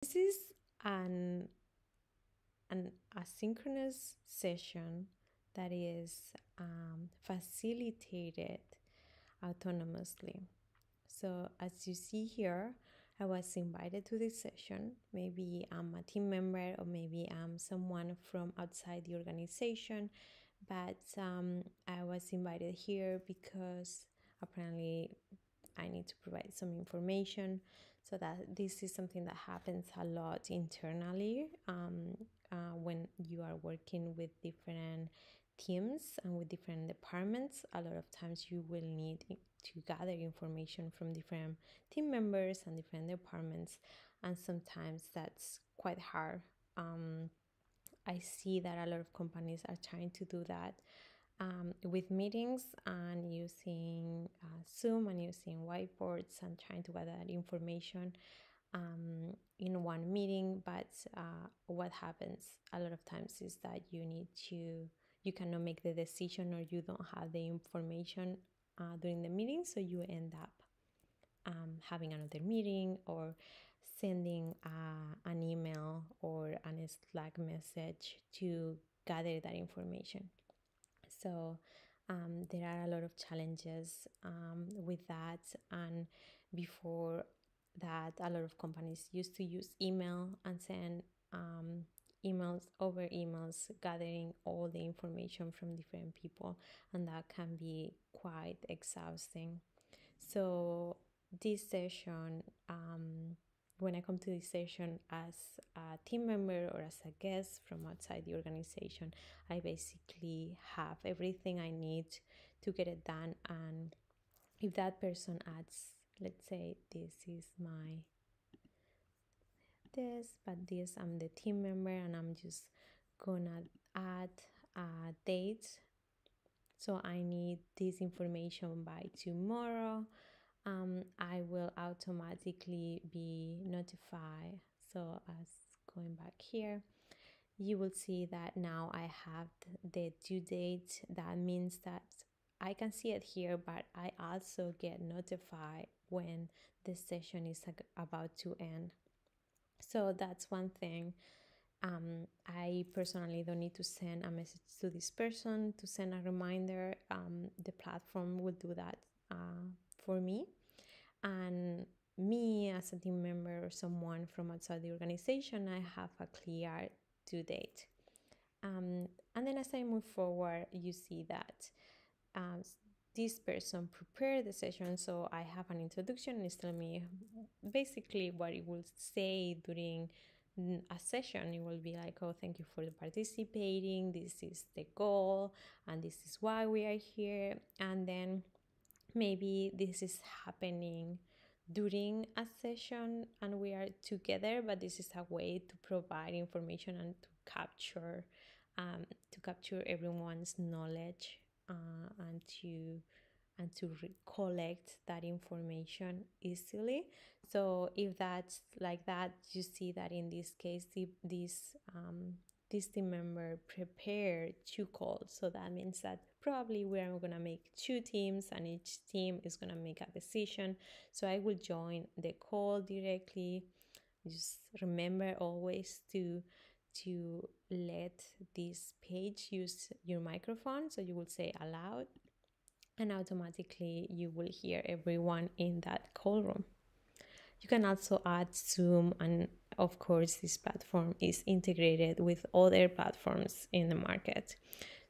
This is an asynchronous session that is facilitated autonomously. So as you see here, I was invited to this session. Maybe I'm a team member or maybe I'm someone from outside the organization, but I was invited here because apparently I need to provide some information. So that this is something that happens a lot internally when you are working with different teams and with different departments. A lot of times you will need to gather information from different team members and different departments, and sometimes that's quite hard. I see that a lot of companies are trying to do that with meetings and using Zoom and using whiteboards and trying to gather information in one meeting. But what happens a lot of times is that you cannot make the decision or you don't have the information during the meeting, so you end up having another meeting or sending an email or a Slack message to gather that information. So there are a lot of challenges with that. And before that, a lot of companies used to use email and send emails over emails, gathering all the information from different people, and that can be quite exhausting. So this session, when I come to this session as a team member or as a guest from outside the organization, I basically have everything I need to get it done. And if that person adds, let's say this is my this I'm the team member and I'm just gonna add a date, so I need this information by tomorrow. I will automatically be notified. So as going back here, you will see that now I have the due date. That means that I can see it here, but I also get notified when the session is about to end. So that's one thing. I personally don't need to send a message to this person to send a reminder. The platform will do that for me. And me as a team member or someone from outside the organization, I have a clear due date. And then as I move forward, you see that this person prepared the session. So I have an introduction and it's telling me basically what it will say during a session. It will be like, oh, thank you for participating. This is the goal and this is why we are here. And then maybe this is happening during a session and we are together, but this is a way to provide information and to capture everyone's knowledge and to collect that information easily. So if that's like that, you see that in this case, this team member prepared 2 calls. So that means that probably we're going to make 2 teams and each team is going to make a decision. So I will join the call directly. Just remember always to let this page use your microphone. So you will say aloud and automatically you will hear everyone in that call room. You can also add Zoom, and of course this platform is integrated with other platforms in the market.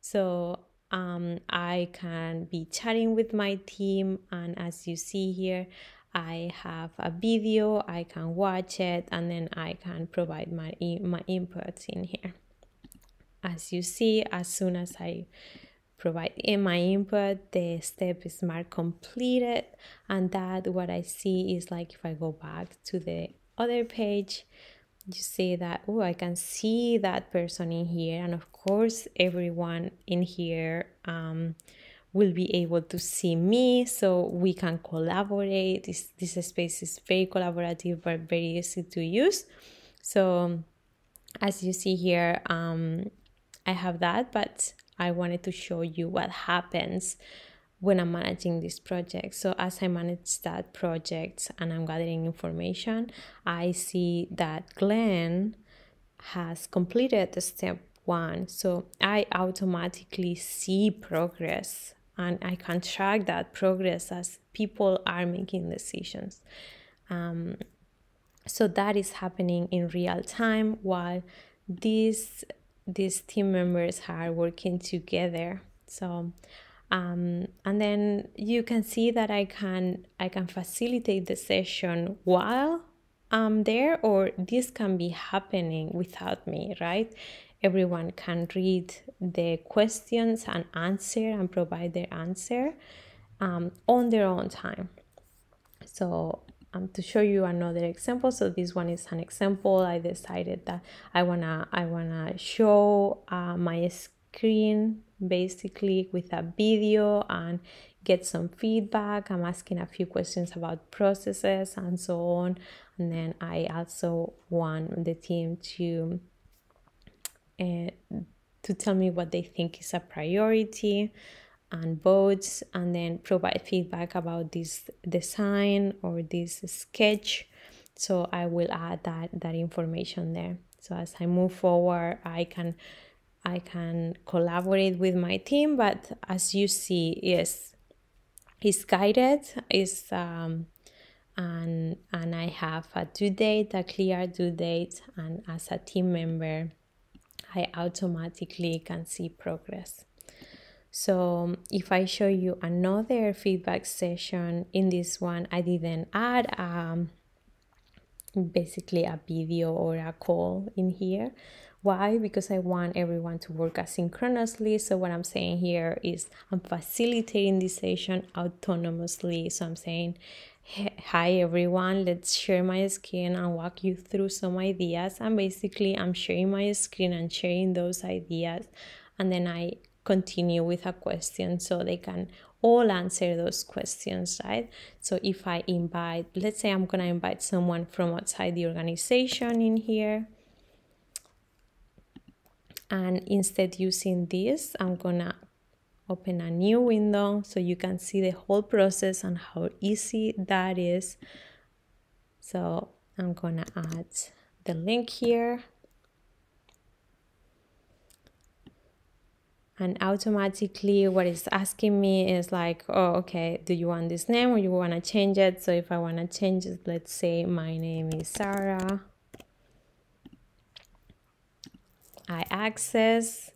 So I can be chatting with my team, and as you see here, I have a video, I can watch it, and then I can provide my inputs in here. As you see, as soon as I provide in my input, the step is marked completed, and that what I see is like if I go back to the other page, you see that, oh, I can see that person in here, and of course everyone in here will be able to see me, so we can collaborate. This space is very collaborative but very easy to use. So as you see here, I have that, but I wanted to show you what happens when I'm managing this project. So as I manage that project and I'm gathering information, I see that Glenn has completed the step 1. So I automatically see progress, and I can track that progress as people are making decisions. So that is happening in real time while these team members are working together. So and then you can see that I can facilitate the session while I'm there, or this can be happening without me, right? Everyone can read the questions and answer and provide their answer on their own time. So to show you another example, so this one is an example. I decided that I wanna show my screen basically with a video and get some feedback. I'm asking a few questions about processes and so on, and then I also want the team to tell me what they think is a priority and votes, and then provide feedback about this design or this sketch. So I will add that information there. So as I move forward, I can collaborate with my team, but as you see, yes, it's guided, and I have a due date, a clear due date, and as a team member, I automatically can see progress. So if I show you another feedback session, in this one I didn't add basically a video or a call in here. Why? Because I want everyone to work asynchronously. So what I'm saying here is I'm facilitating this session autonomously. So I'm saying, hi everyone, let's share my screen and walk you through some ideas. And basically I'm sharing my screen and sharing those ideas, and then I continue with a question so they can all answer those questions, right? So if I invite, let's say I'm gonna invite someone from outside the organization in here, and instead using this, I'm gonna open a new window so you can see the whole process and how easy that is. So I'm gonna add the link here, and automatically what it's asking me is like, oh, okay, do you want this name or you want to change it? So if I want to change it, let's say my name is Sarah. I access,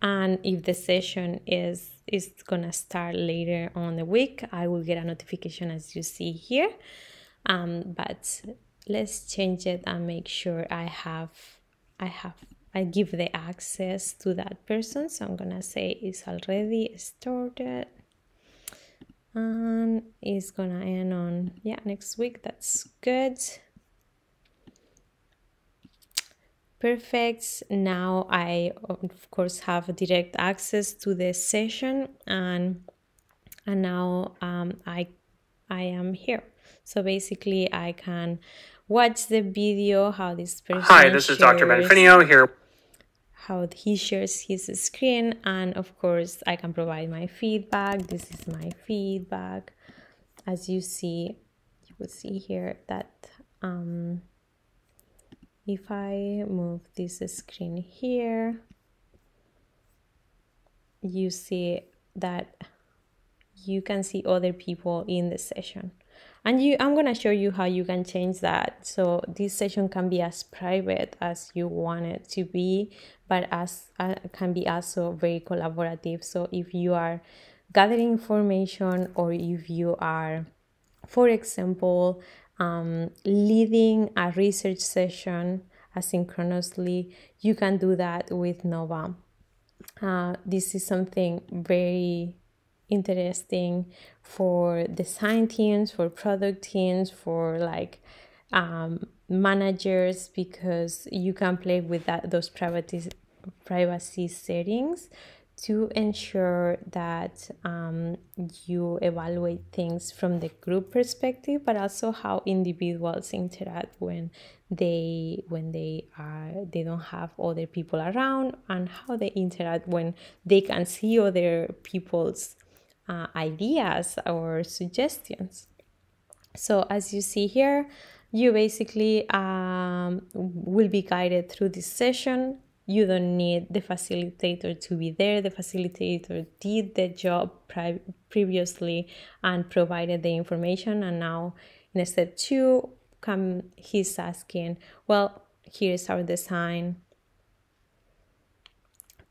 and if the session is gonna start later on the week, I will get a notification as you see here. But let's change it and make sure I give the access to that person. So I'm gonna say it's already started, and it's gonna end on next week. That's good. Perfect. Now I of course have direct access to the session, and now I am here. So basically I can watch the video how this person Hi, this is Dr. Benfinio here. How he shares his screen, and of course I can provide my feedback. This is my feedback. As you see, you will see here that if I move this screen here, you see that you can see other people in the session. And I'm going to show you how you can change that. So this session can be as private as you want it to be, but as can be also very collaborative. So if you are gathering information, or if you are, for example, leading a research session asynchronously, you can do that with Nova. This is something very interesting for design teams, for product teams, for like managers, because you can play with those privacy settings to ensure that you evaluate things from the group perspective, but also how individuals interact when they don't have other people around, and how they interact when they can see other people's ideas or suggestions. So as you see here, you basically will be guided through this session. You don't need the facilitator to be there. The facilitator did the job previously and provided the information. And now in step 2, he's asking, well, here's our design.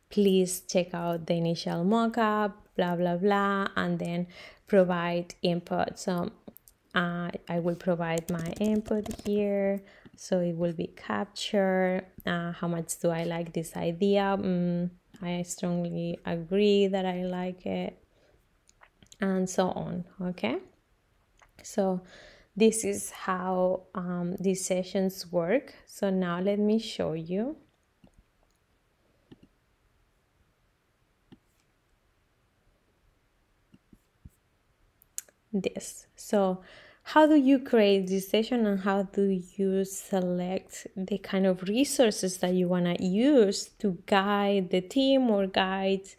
Please check out the initial mockup, blah, blah, blah, and then provide input. So I will provide my input here. So it will be capture. How much do I like this idea? I strongly agree that I like it. And so on, okay? So this is how these sessions work. So now let me show you. This. So how do you create this session and how do you select the kind of resources that you want to use to guide the team or guide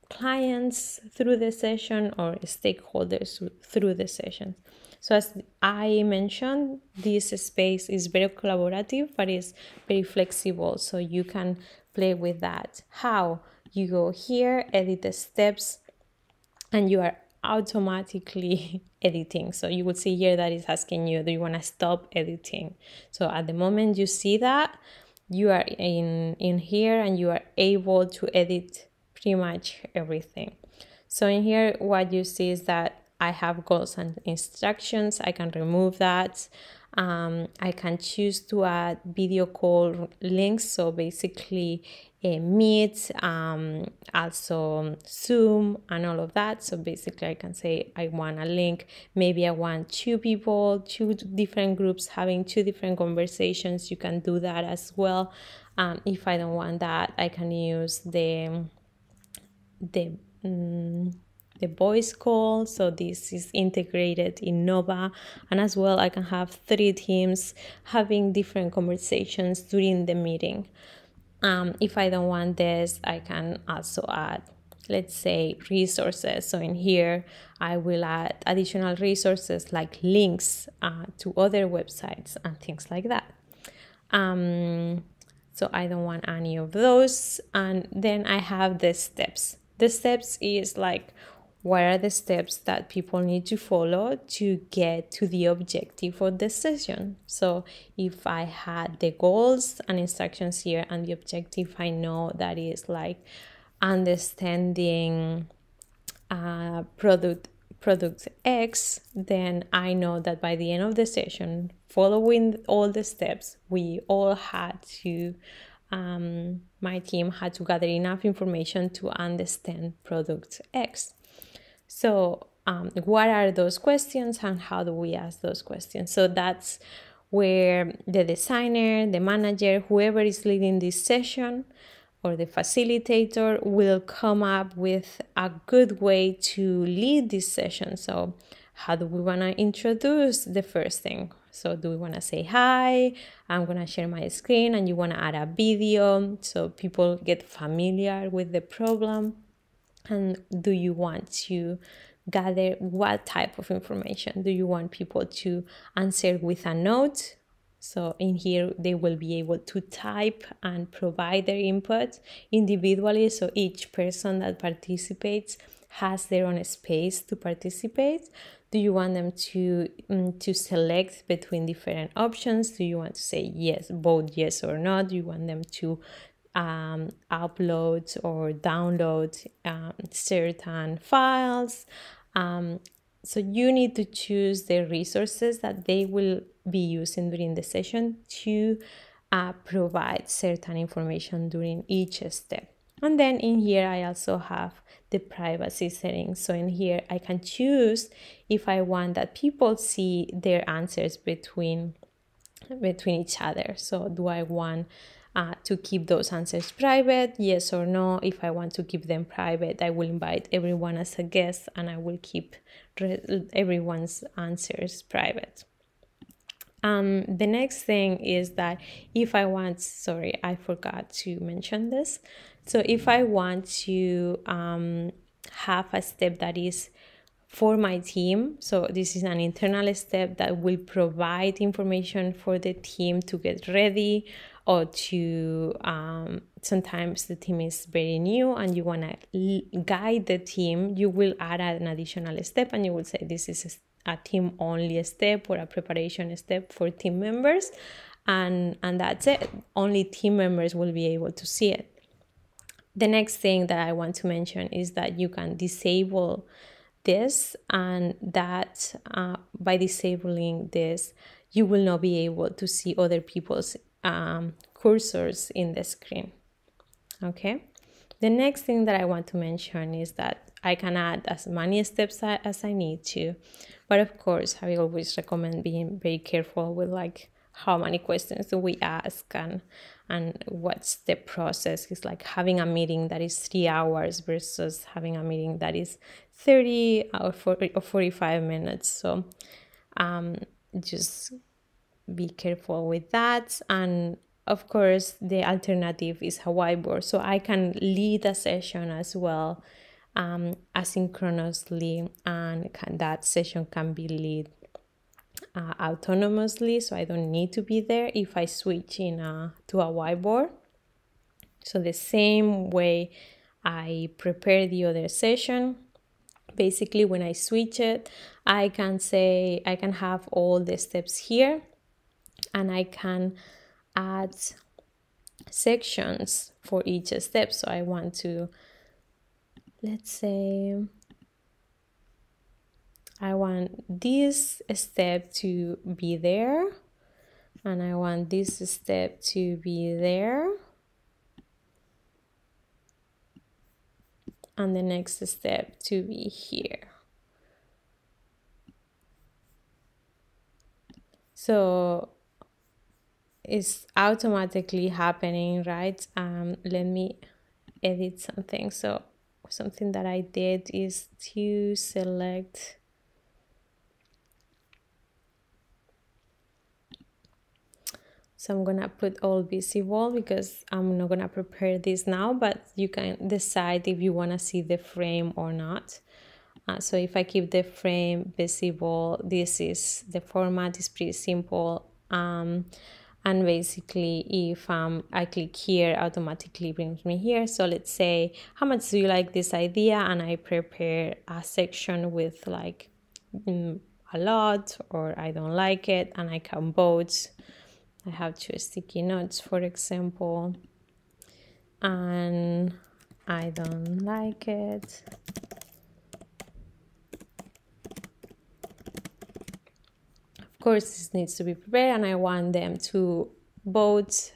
clients through the session or stakeholders through the session? So as I mentioned, this space is very collaborative, but it's very flexible. So you can play with that. How? You go here, edit the steps, and you are automatically editing. So you would see here that it's asking you, do you want to stop editing? So at the moment you see that, you are in here and you are able to edit pretty much everything. So in here, what you see is that I have goals and instructions. I can remove that. I can choose to add video call links. So basically Meet, also Zoom and all of that. So basically I can say I want a link. Maybe I want 2 people, 2 different groups having 2 different conversations. You can do that as well. If I don't want that, I can use the voice call. So this is integrated in Nova, and as well I can have 3 teams having different conversations during the meeting. If I don't want this, I can also add, let's say, resources. So in here I will add additional resources like links to other websites and things like that. So I don't want any of those. And then I have the steps. The steps is like, what are the steps that people need to follow to get to the objective of the session? So if I had the goals and instructions here and the objective, I know that is like understanding product X, then I know that by the end of the session, following all the steps, we all had to my team had to gather enough information to understand product X. So what are those questions and how do we ask those questions? So that's where the designer, the manager, whoever is leading this session or the facilitator will come up with a good way to lead this session. So how do we want to introduce the first thing? So do we want to say, hi, I'm going to share my screen, and you want to add a video so people get familiar with the problem? And do you want to gather what type of information? Do you want people to answer with a note? So in here, they will be able to type and provide their input individually. So each person that participates has their own space to participate. Do you want them to select between different options? Do you want to say yes, vote yes or no? Do you want them to upload or download certain files? So you need to choose the resources that they will be using during the session to provide certain information during each step. And then in here, I also have the privacy settings. So in here, I can choose if I want that people see their answers between each other. So do I want to keep those answers private, yes or no? If I want to keep them private, I will invite everyone as a guest and I will keep everyone's answers private. The next thing is that if I want, sorry, I forgot to mention this. So if I want to have a step that is for my team. So this is an internal step that will provide information for the team to get ready, or to sometimes the team is very new and you want to guide the team. You will add an additional step and you will say this is a team only step or a preparation step for team members, and that's it. Only team members will be able to see it. The next thing that I want to mention is that you can disable this, and that by disabling this, you will not be able to see other people's cursors in the screen. Okay. The next thing that I want to mention is that I can add as many steps as I need to, but of course, I always recommend being very careful with like how many questions do we ask, and what's the process. It's like having a meeting that is 3 hours versus having a meeting that is 30 or 40 or 45 minutes. So just be careful with that. And of course, the alternative is a whiteboard. So I can lead a session as well, asynchronously, and that session can be led autonomously, so I don't need to be there if I switch in to a whiteboard. So the same way I prepare the other session, basically when I switch it, I can say I can have all the steps here, and I can add sections for each step. So I want to, let's say, I want this step to be there, and I want this step to be there, and the next step to be here. So it's automatically happening, right? Let me edit something. So something that I did is to select So I'm gonna put all visible because I'm not gonna prepare this now, but you can decide if you wanna see the frame or not. So if I keep the frame visible, this is the format is pretty simple. And basically if I click here, automatically brings me here. So let's say, how much do you like this idea? And I prepare a section with like a lot, or I don't like it, and I can vote. I have 2 sticky notes, for example, and I don't like it. Of course, this needs to be prepared, and I want them to vote.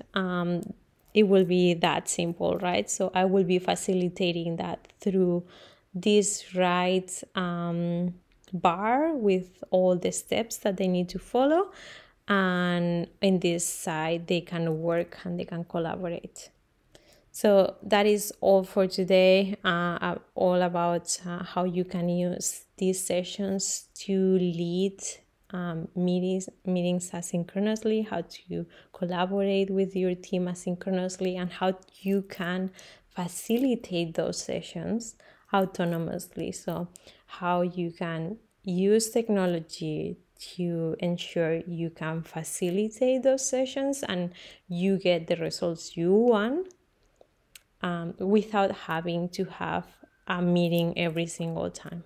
It will be that simple, right? So I will be facilitating that through this right bar with all the steps that they need to follow. And in this side, they can work and they can collaborate. So that is all for today, all about how you can use these sessions to lead meetings asynchronously, how to collaborate with your team asynchronously, and how you can facilitate those sessions autonomously. So how you can use technology to ensure you can facilitate those sessions and you get the results you want without having to have a meeting every single time.